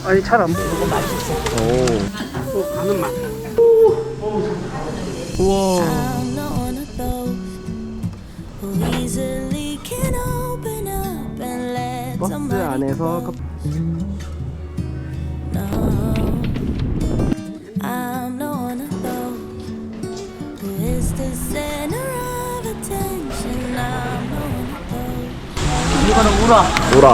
아니 잘 안 보여. 이거 맛있어. 오. 가는 맛. 우와. I'm not one of those who easily can open up and let 버스 somebody 안에서 go. No, I'm not one of those who is the center of attention. I'm not one of those. 이거는 우라. 오라.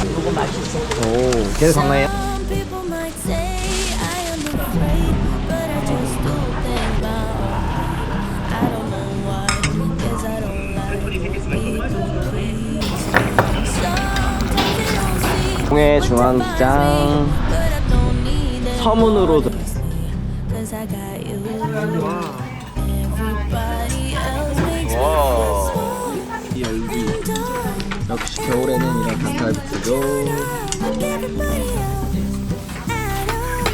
이거 맛있어. 오. 걔네 강나해요? Some people might say I am afraid, but I just do things my own way. I don't know why, 'cause I don't like people pleasing. Sometimes they don't see 동해중앙시장 but I don't need them 서문으로 honestly, 'cause I got you. Everybody else makes me feel small 열기. and dumb. 역시 겨울에는 이런 닭갈비죠. Like everybody else at all.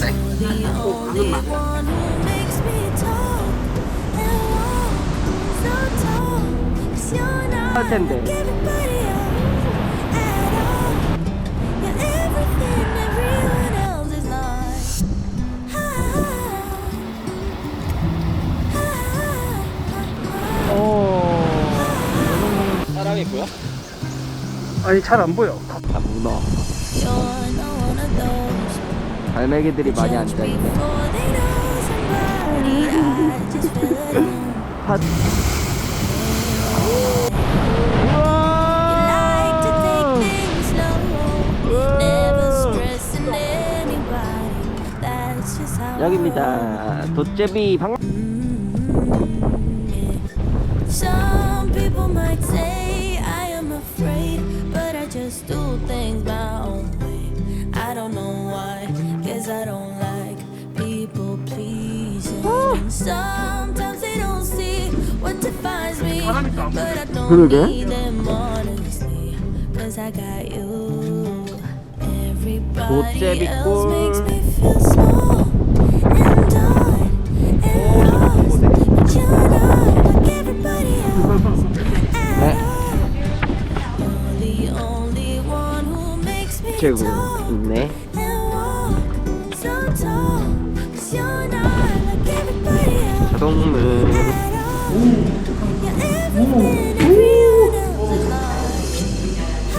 You're the only one who makes me talk and walk so tall. 'Cause you're not 할 텐데. like everybody else at all. You're everything everyone else is not. 사람이 보여? 아니 잘 안 보여. 아, 문어. You're not one of those. 갈매기들이 많이 Judge 앉아있네. before they know somebody. I just feel it alone. 핫. Like to take things slow, never stressing anybody. That's just how 여기입니다. 도째비 방. Some people might say I am afraid, but I just do things my own way. I don't know why, 'cause I don't like people pleasing. And sometimes they don't see what defines me, but I don't 그러게. need them honestly, 'cause I got you. Everybody else makes me feel small and done and lost, but you're not like everybody else at all. You're the only one who makes me 제구 talk 있네. and walk so tall. 'Cause you're not like everybody else 자동문. at all. You're everything everyone else is not.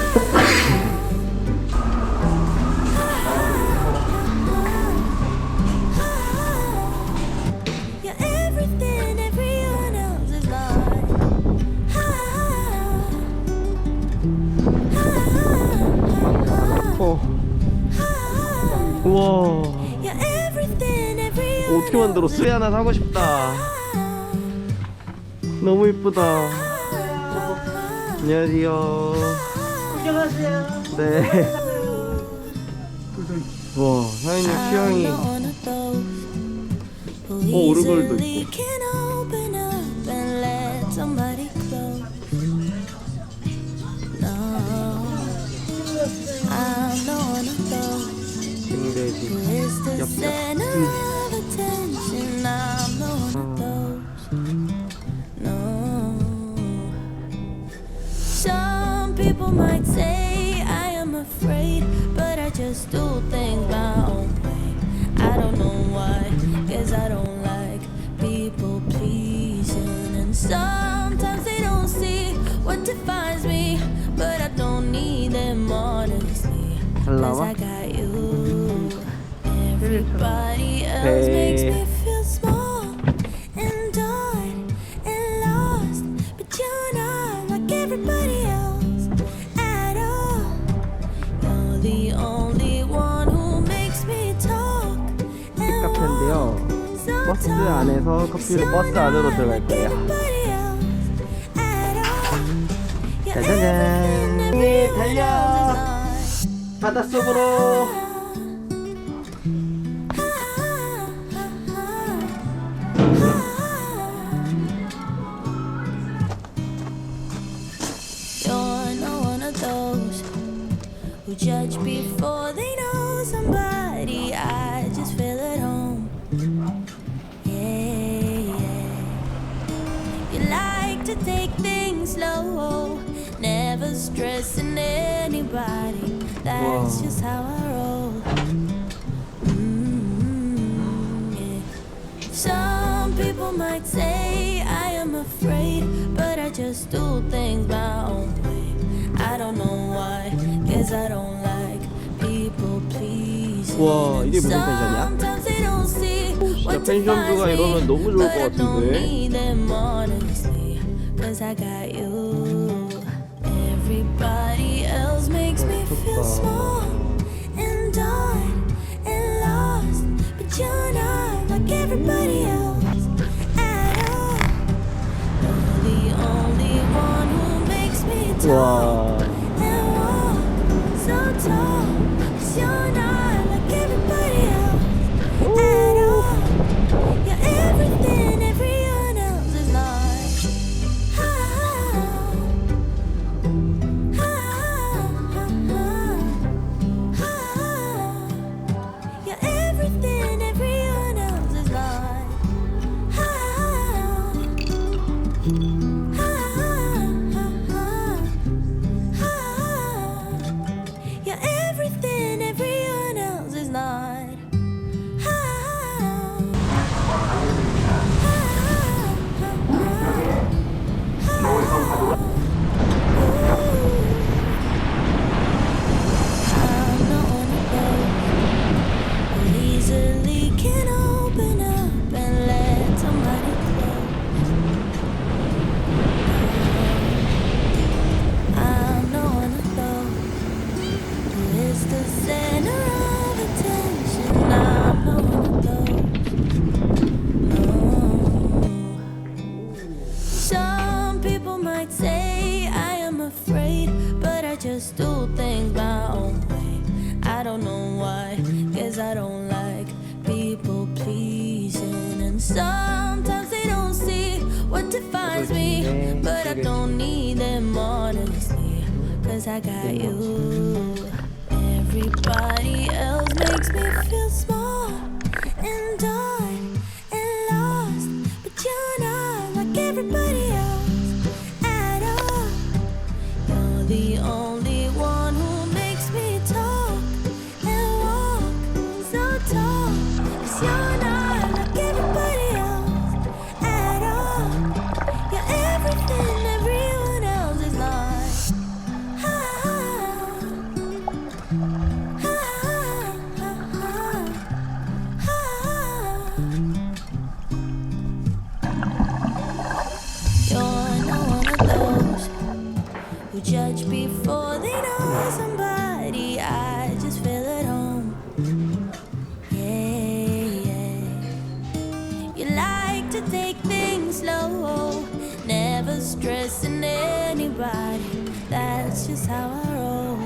You're everything everyone else is 어. 우와. You're everything everyone 어떻게 만들어? 수에 하나 사고 싶다. 너무 이쁘다. 안녕하세요. 안녕하세요. 네. 와, 사장님 취향이. 오르골도 있고. can open up and let somebody close. No, I'm not one of those 등대지. who is the 엽, 엽. center of attention. I'm not one of those. No. Some people might say I am afraid, but I just do things my own way. I don't know why, 'cause I don't like people pleasing. And sometimes they don't see what defines me, but I don't need them honestly, 'cause I got you. Everybody else makes me feel small and done and lost, but you're not like everybody else at all. You're the only one who makes me talk and 카페인데요. walk so 버스 tall. 안에서 커피를 버스 안으로 들어갈 거예요. Everybody else at all. You're 짜자잔. everything everyone 달려. else is not. 바닷속으로. You're not one of those who judge before they know somebody. I just feel at home. Yeah, yeah. You like to take things slow, never stressing anybody. That's Wow. just how I roll. Yeah. Some people might say I am afraid, but I just do things my own way. I don't know why, guess I don't like people pleasing. 와, 이게 무슨 펜션이야? Sometimes they don't see what 펜션부가 이러면 너무 좋을 것 같은데. Cause I got you. Everybody else makes me feel small and dark and lost, but you're not like everybody else at all. You're the only one who makes me talk 와. and walk so tall. 'Cause you're not like everybody else at all. You're everything everyone else is not. You're everything everyone else is not. You're everything everyone else is not. I'm not on a boat, but easily can open up and let somebody flow. I'm not on a boat, who is the center of attention. I'm not one of those. No. Some people might say I am afraid, but I just do things my own way. I don't know why, guess I don't like people pleasing. And sometimes they don't see what defines me, but I don't need them honestly, cause I got you. Everybody else makes me feel small and dark and lost, but you're not like everybody else at all. You're the only one who makes me talk and walk so tall. 'Cause you're not like everybody else at all. You're everything everyone else is not. You're not one of those who judge before they know somebody. I just feel at home. Yeah, yeah. You like to take things slow, never stressing anybody. That's just how I roll.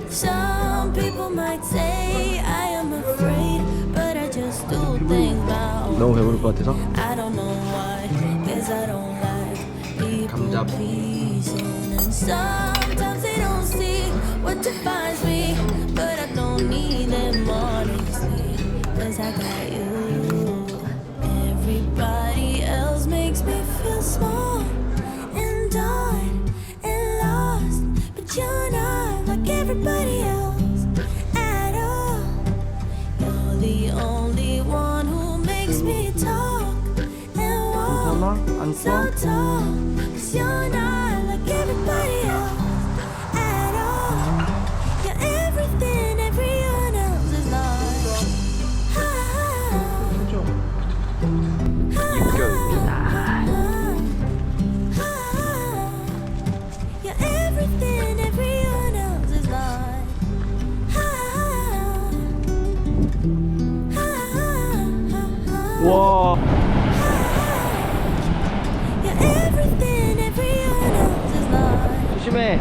Some people might say I am afraid, but I just do things my own. 너무 배부를 것 같아서. I don't know why, guess I don't like people 감자. pleasing. And sometimes they don't see what defines me, but I don't need them honestly, cause I got you. Everybody else makes me feel small and dark and lost, but you're not like everybody else at all. You're the only one who makes me talk and walk 괜찮아? 안 so 추워? tall. 'Cause you're not like everybody else at all. You're everything everyone else is not. You're everything everyone else is not. 와. You're everything everyone else is not. 조심해.